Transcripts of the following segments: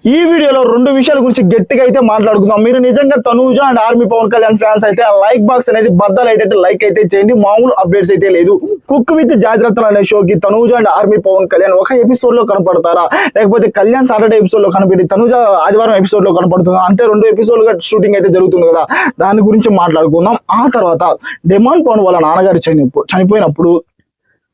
ఈ వీడియోలో రెండు విషయాల గురించి గట్టిగా అయితే మాట్లాడుకుందాం. మీరు నిజంగా Tanuja and army Pawan Kalyan fans అయితే ఆ లైక్ బాక్స్ అనేది బద్దలైతే లైక్ అయితే చేయండి. మామూలు అప్డేట్స్ అయితే లేదు. కుక్ విత్ జాగ్రత్తలు అనే షోకి తనూజ అండ్ ఆర్మీ పవన్ కళ్యాణ్ ఒక ఎపిసోడ్ లో కనపడతారా, లేకపోతే కళ్యాణ్ సాటర్డే ఎపిసోడ్ లో కనపడి తనూజ ఆదివారం ఎపిసోడ్ లో కనపడుతుందా అంటే రెండు ఎపిసోడ్లుగా షూటింగ్ అయితే జరుగుతుంది కదా, దాని గురించి మాట్లాడుకుందాం. ఆ తర్వాత డెమాన్ పవన్ వాళ్ళ నాన్నగారు చనిపోయినప్పుడు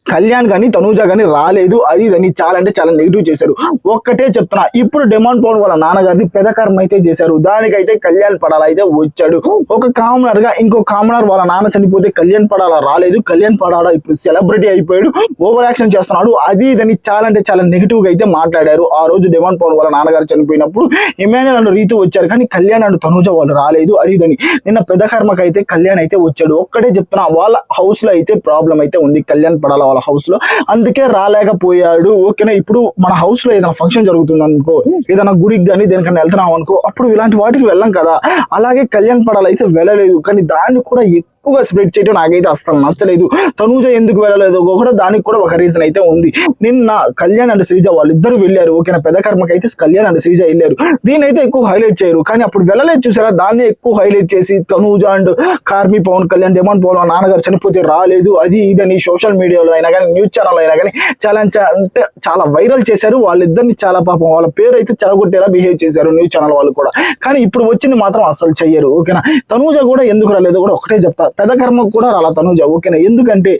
కళ్యాణ్ కానీ తనూజ కానీ రాలేదు, అది ఇదని చాలా అంటే చాలా నెగిటివ్ చేశారు. ఒక్కటే చెప్తున్నా, ఇప్పుడు డెమాన్ పవన్ వాళ్ళ నాన్నగారిది పెదకర్మ అయితే చేశారు. దానికైతే కళ్యాణ్ పడాల అయితే వచ్చాడు. ఒక కామనర్ గా ఇంకో కామనర్ వాళ్ళ నాన్న చనిపోతే కళ్యాణ్ పడాల రాలేదు, కళ్యాణ్ పడాల ఇప్పుడు సెలబ్రిటీ అయిపోయాడు, ఓవర్ యాక్షన్ చేస్తున్నాడు, అది ఇదని చాలా అంటే చాలా నెగిటివ్ గా అయితే మాట్లాడారు. ఆ రోజు డెమాన్ పవన్ వాళ్ళ నాన్నగారు చనిపోయినప్పుడు ఇమాన్యుయల్ అండ్ రీతు వచ్చారు, కానీ కళ్యాణ్ అండ్ తనూజ వాళ్ళు రాలేదు, అది ఇదని. నిన్న పెదకర్మకి అయితే కళ్యాణ్ అయితే వచ్చాడు. ఒక్కటే చెప్తున్నా, వాళ్ళ హౌస్ లో అయితే ప్రాబ్లం అయితే ఉంది, కళ్యాణ్ పడాల హౌస్ లో, అందుకే రాలేకపోయాడు. ఓకేనా, ఇప్పుడు మన హౌస్ లో ఏదైనా ఫంక్షన్ జరుగుతుంది అనుకో, ఏదైనా గుడికి కానీ దేనికన్నా వెళ్తున్నాం అనుకో, అప్పుడు ఇలాంటి వాటికి వెళ్ళాం కదా, అలాగే కళ్యాణ్ పడాలి అయితే వెళ్ళలేదు. కానీ దాన్ని కూడా ఎక్కువగా స్ప్రెడ్ చేయడం నాకైతే అస్సలు నచ్చలేదు. తనూజ ఎందుకు వెళ్ళలేదు కూడా దానికి కూడా ఒక రీజన్ అయితే ఉంది. నిన్న కళ్యాణ్ అండ్ శ్రీజ వాళ్ళిద్దరు వెళ్ళారు. ఓకేనా, పెదకర్మకి అయితే కళ్యాణ్ అండ్ శ్రీజ వెళ్ళారు. దీని అయితే ఎక్కువ హైలైట్ చేయరు, కానీ అప్పుడు వెళ్ళలేదు చూసారా, దాన్ని ఎక్కువ హైలైట్ చేసి Tanuja and army Pawan Kalyan demon Pawan నాన్నగారు చనిపోతే రాలేదు, అది ఇదని సోషల్ మీడియాలో అయినా కానీ న్యూస్ ఛానల్ అయినా కానీ చాలా అంటే చాలా వైరల్ చేశారు. వాళ్ళిద్దరిని చాలా పాపం వాళ్ళ పేరు అయితే చెడగొట్టేలా బిహేవ్ చేశారు న్యూస్ ఛానల్ వాళ్ళు కూడా. కానీ ఇప్పుడు వచ్చింది మాత్రం అస్సలు చెయ్యరు. ఓకేనా, తనూజ కూడా ఎందుకు రాలేదు కూడా ఒకటే చెప్తా, పెదకర్మకు కూడా రాలా తనూజ. ఓకేనా, ఎందుకంటే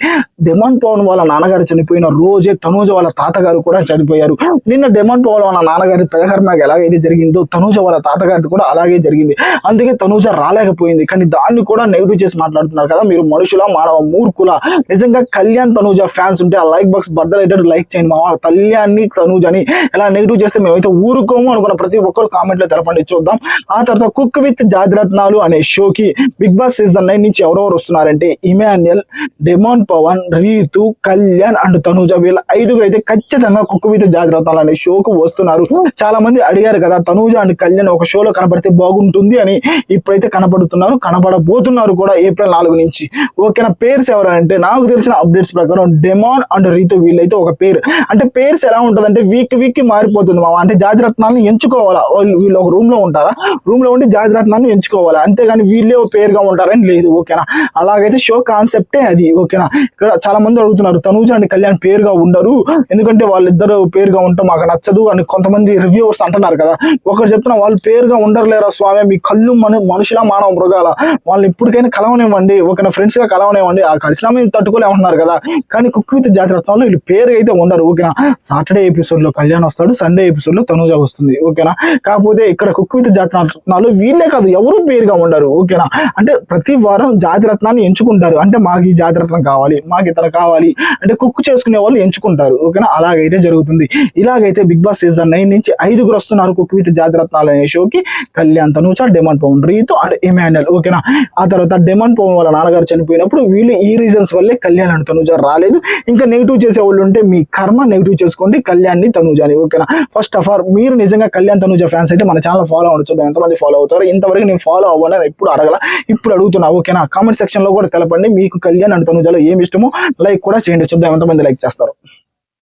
డెమాన్ పవన్ వాళ్ళ నాన్నగారు చనిపోయిన రోజే తనూజ వాళ్ళ తాతగారు కూడా చనిపోయారు. నిన్న డెమాన్ పవన్ వాళ్ళ నాన్నగారి పెదకర్మకి ఎలాగైతే జరిగిందో తనూజ వాళ్ళ తాతగారిది కూడా అలాగే జరిగింది. అందుకే తనూజ రాలేకపోయింది. కానీ దాన్ని కూడా నెగిటివ్ చేసి మాట్లాడుతున్నారు కదా, మీరు మనుషుల మానవ మూర్ఖుల. నిజంగా కళ్యాణ్ తనూజ ఫ్యాన్స్ ఉంటే ఆ లైక్ బాక్స్ బద్దలైతే లైక్ చేయండి. మా కళ్యాణ్ని తనూజని ఎలా నెగిటివ్ చేస్తే మేమైతే ఊరుకోము అనుకున్న ప్రతి ఒక్కరు కామెంట్ లో తెలపండి, చూద్దాం. ఆ తర్వాత కుక్ విత్ జాతిరత్నాలు అనే షోకి బిగ్ బాస్ సీజన్ 9 నుంచి ఎవరెవరు వస్తున్నారంటే ఇమాన్యుయల్, డెమాన్ పవన్, రీతు, కళ్యాణ్ అండ్ తనూజ, వీళ్ళ ఐదుగురు అయితే ఖచ్చితంగా కుక్ విత్ జాతిరత్నాలు అనే షోకు వస్తున్నారు. చాలా మంది అడిగారు కదా తనూజ అండ్ కళ్యాణ్ ఒక షోలో కనపడితే బాగుంటుంది అని, ఇప్పుడైతే కనపడుతున్నారు, కనపడబోతున్నారు కూడా ఏప్రిల్ 4 నుంచి. ఓకేనా, పేర్స్ ఎవరంటే నాకు తెలిసిన అప్డేట్స్ ప్రకారం డెమాన్ అండ్ రీతు వీళ్ళైతే ఒక పేరు. అంటే పేర్స్ ఎలా ఉంటదంటే వీక్ కి మారిపోతుంది మామ. అంటే జాతిరత్నాలను ఎంచుకోవాలా, వీళ్ళు ఒక రూమ్ లో ఉంటారా, రూమ్ లో ఉండి జాతిరత్నాలను ఎంచుకోవాలా, అంతేగాని వీళ్ళే పేరుగా ఉంటారని లేదు. ఓకేనా, అలాగైతే షో కాన్సెప్టే అది. ఓకేనా, ఇక్కడ చాలా మంది అడుగుతున్నారు తనూజ అండ్ కళ్యాణ్ పేరుగా ఉండరు, ఎందుకంటే వాళ్ళిద్దరు పేరుగా ఉంటాం మాకు నచ్చదు అని కొంతమంది రివ్యూవర్స్ అంటున్నారు కదా. ఒకరు చెప్తున్నా, వాళ్ళు పేరుగా ఉండరులేరా స్వామి, మీ కళ్ళు మనుషుల మానవ మృగాల, వాళ్ళు ఇప్పటికైనా కలవనివ్వండి, ఓకేనా, ఫ్రెండ్స్ గా కలవనివ్వండి, ఆ కలిసినా మేము తట్టుకోలేమంటున్నారు కదా. కానీ కుక్ విత్ జాతిరత్నాల్లో వీళ్ళు పేరు అయితే ఉండరు. ఓకేనా, సాటర్డే ఎపిసోడ్ లో కళ్యాణ్ వస్తాడు, సండే ఎపిసోడ్ లో తనూజ వస్తుంది. ఓకేనా, కాకపోతే ఇక్కడ కుక్ విత్ జాతిరత్నాలు వీళ్ళే కాదు ఎవరు పేరుగా ఉండరు. ఓకేనా, అంటే ప్రతి వారం జాతిరత్నాన్ని ఎంచుకుంటారు, అంటే మాకు ఈ జాతిరత్నం కావాలి, మాకు ఇతర కావాలి అంటే కుక్ చేసుకునే వాళ్ళు ఎంచుకుంటారు. ఓకేనా, అలాగైతే జరుగుతుంది. ఇలాగైతే బిగ్ బాస్ సీజన్ 9 నుంచి 5గురు వస్తున్నారు కుక్ విత్ జాతిరత్నాలు అనే షోకి, Kalyan, Tanuja, demon Pawan, Rithu and Emmanuel. ఓకేనా, ఆ తర్వాత డెమాన్ పవన్ వాళ్ళ నాన్నగారు చనిపోయినప్పుడు వీళ్ళు ఈ రీజన్స్ వల్లే కళ్యాణ్ అండ్ తనూజ రాలేదు. ఇంకా నెగిటివ్ చేసే వాళ్ళు ఉంటే మీ కర్మ, నెగిటివ్ చేసుకోండి కళ్యాణ్ని తనూజని. ఓకేనా, ఫస్ట్ ఆఫ్ ఆల్ మీరు నిజంగా కళ్యాణ్ తనూజ ఫ్యాన్స్ అయితే మన ఛానల్ ఫాలో అవ్వచ్చు, ఎంతమంది ఫాలో అవుతారు. ఇంతవరకు నేను ఫాలో అవ్వని ఎప్పుడు అడగల, ఇప్పుడు అడుగుతున్నా. ఓకేనా, కామెంట్ సెక్షన్ లో కూడా తెలపండి మీకు కళ్యాణ్ అండ్ తనూజలో ఏమి ఇష్టమో, లైక్ కూడా చేయండి, చూద్దాం ఎంతమంది లైక్ చేస్తారు.